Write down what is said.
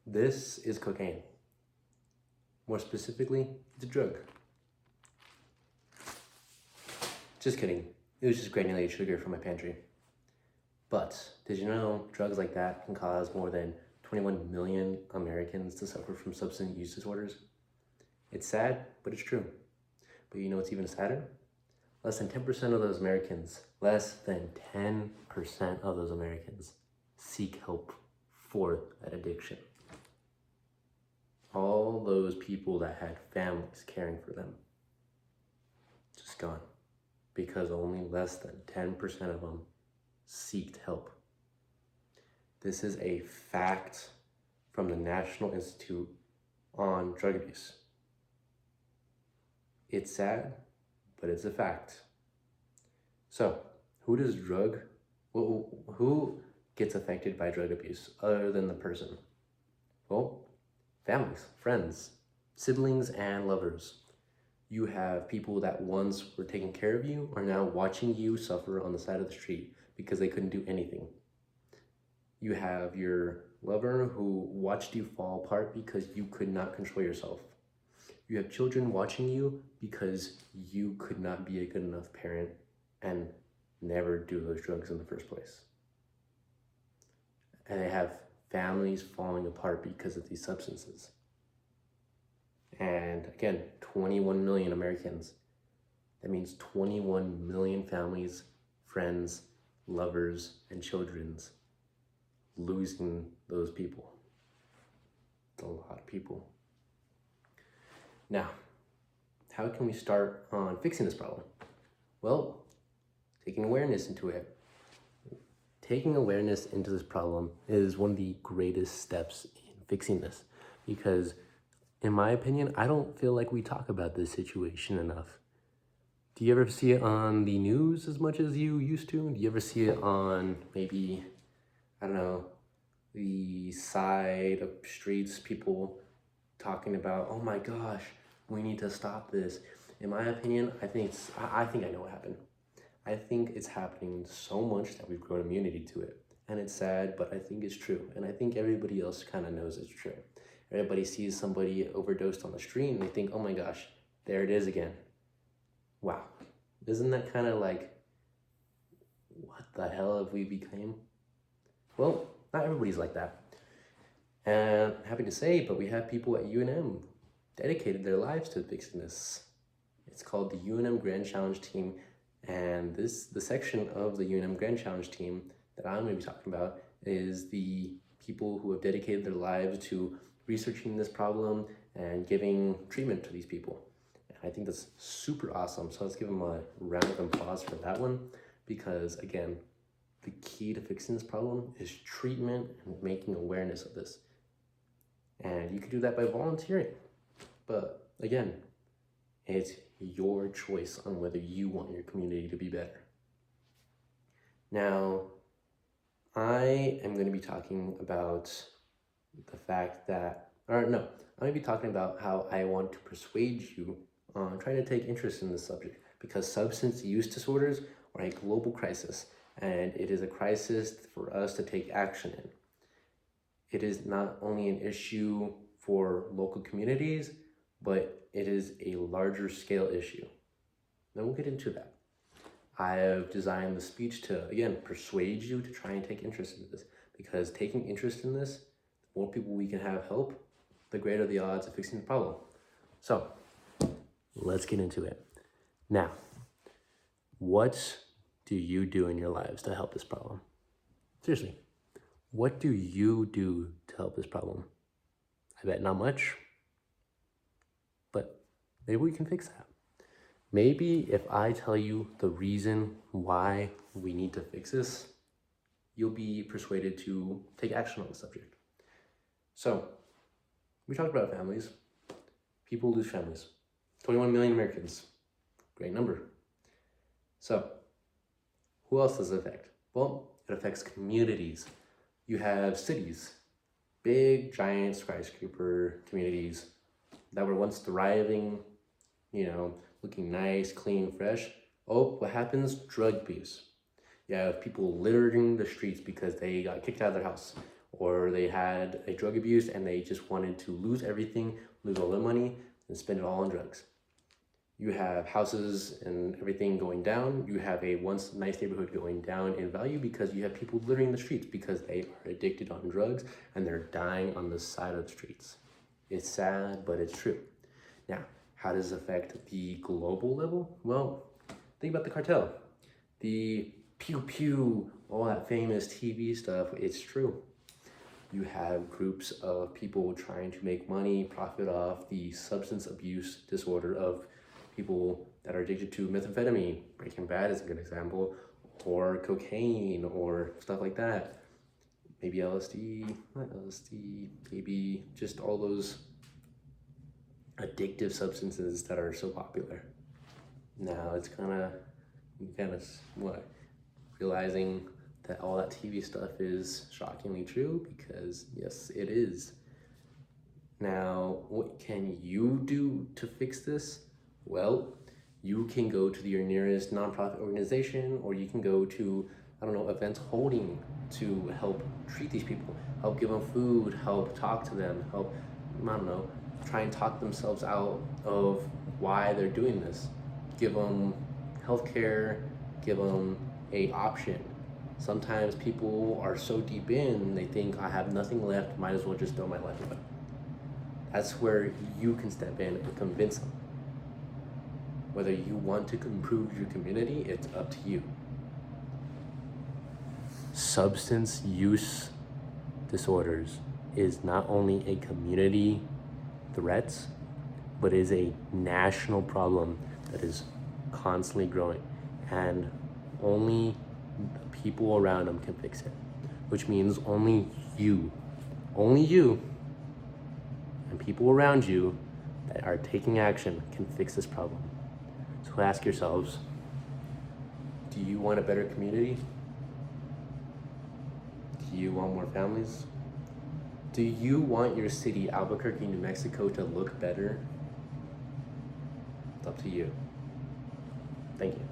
This is cocaine. More specifically, it's a drug. Just kidding. It was just granulated sugar from my pantry. But did you know drugs like that can cause more than 21 million Americans to suffer from substance use disorders? It's sad, but it's true. But you know what's even sadder? Less than 10% of those Americans, seek help for that addiction. All those people that had families caring for them, just gone. Because only less than 10% of them seeked help. This is a fact from the National Institute on Drug Abuse. It's sad, but it's a fact. So, who gets affected by drug abuse other than the person? Well, families, friends, siblings, and lovers. You have people that once were taking care of you are now watching you suffer on the side of the street because they couldn't do anything. You have your lover who watched you fall apart because you could not control yourself. You have children watching you because you could not be a good enough parent and never do those drugs in the first place. And they have families falling apart because of these substances. And again, 21 million Americans. That means 21 million families, friends, lovers, and children's losing those people. It's a lot of people. Now, how can we start on fixing this problem? Well, taking awareness into it. Taking awareness into this problem is one of the greatest steps in fixing this because, in my opinion, I don't feel like we talk about this situation enough. Do you ever see it on the news as much as you used to? Do you ever see it on maybe, I don't know, the side of streets, people talking about, oh my gosh, we need to stop this? In my opinion, I think I know what happened. I think it's happening so much that we've grown immunity to it. And it's sad, but I think it's true. And I think everybody else kind of knows it's true. Everybody sees somebody overdosed on the street and they think, oh my gosh, there it is again. Wow. Isn't that kind of like, what the hell have we become? Well, not everybody's like that. And I'm happy to say, but we have people at UNM dedicated their lives to fixing this. It's called the UNM Grand Challenge Team. And the section of the UNM Grand Challenge Team that I'm going to be talking about is the people who have dedicated their lives to researching this problem and giving treatment to these people. And I think that's super awesome. So let's give them a round of applause for that one, because again, the key to fixing this problem is treatment and making awareness of this. And you can do that by volunteering. But again, it's your choice on whether you want your community to be better. Now, I am going to be talking about the fact that, I'm going to be talking about how I want to persuade you on trying to take interest in this subject, because substance use disorders are a global crisis, and it is a crisis for us to take action in. It is not only an issue for local communities, but it is a larger scale issue. Then we'll get into that. I have designed the speech to, again, persuade you to try and take interest in this, because taking interest in this, the more people we can have help, the greater the odds of fixing the problem. So, let's get into it. Now, what do you do in your lives to help this problem? Seriously, what do you do to help this problem? I bet not much, but maybe we can fix that. Maybe if I tell you the reason why we need to fix this, you'll be persuaded to take action on the subject. So, we talked about families. People lose families. 21 million Americans. Great number. So, who else does it affect? Well, it affects communities. You have cities, big, giant skyscraper communities that were once thriving, looking nice, clean, fresh. Oh, what happens? Drug abuse. You have people littering the streets because they got kicked out of their house, or they had a drug abuse and they just wanted to lose everything, lose all their money, and spend it all on drugs. You have houses and everything going down. You have a once nice neighborhood going down in value because you have people littering the streets because they are addicted on drugs and they're dying on the side of the streets. It's sad, but it's true. Now, how does it affect the global level? Well, think about the cartel. The pew pew, all that famous TV stuff, it's true. You have groups of people trying to make money, profit off the substance abuse disorder of people that are addicted to methamphetamine. Breaking Bad is a good example, or cocaine, or stuff like that. Maybe LSD, not LSD, maybe just all those addictive substances that are so popular. Now it's kind of realizing that all that TV stuff is shockingly true, because yes, it is. Now, what can you do to fix this? Well, you can go to your nearest nonprofit organization, or you can go to, events holding to help treat these people, help give them food, help talk to them, help, try and talk themselves out of why they're doing this. Give them healthcare, give them a option. Sometimes people are so deep in, they think, I have nothing left, might as well just throw my life away. That's where you can step in and convince them. Whether you want to improve your community, it's up to you. Substance use disorders is not only a community threat, but is a national problem that is constantly growing, and only the people around them can fix it, which means only you and people around you that are taking action can fix this problem. So ask yourselves, do you want a better community? Do you want more families? Do you want your city, Albuquerque, New Mexico, to look better? It's up to you. Thank you.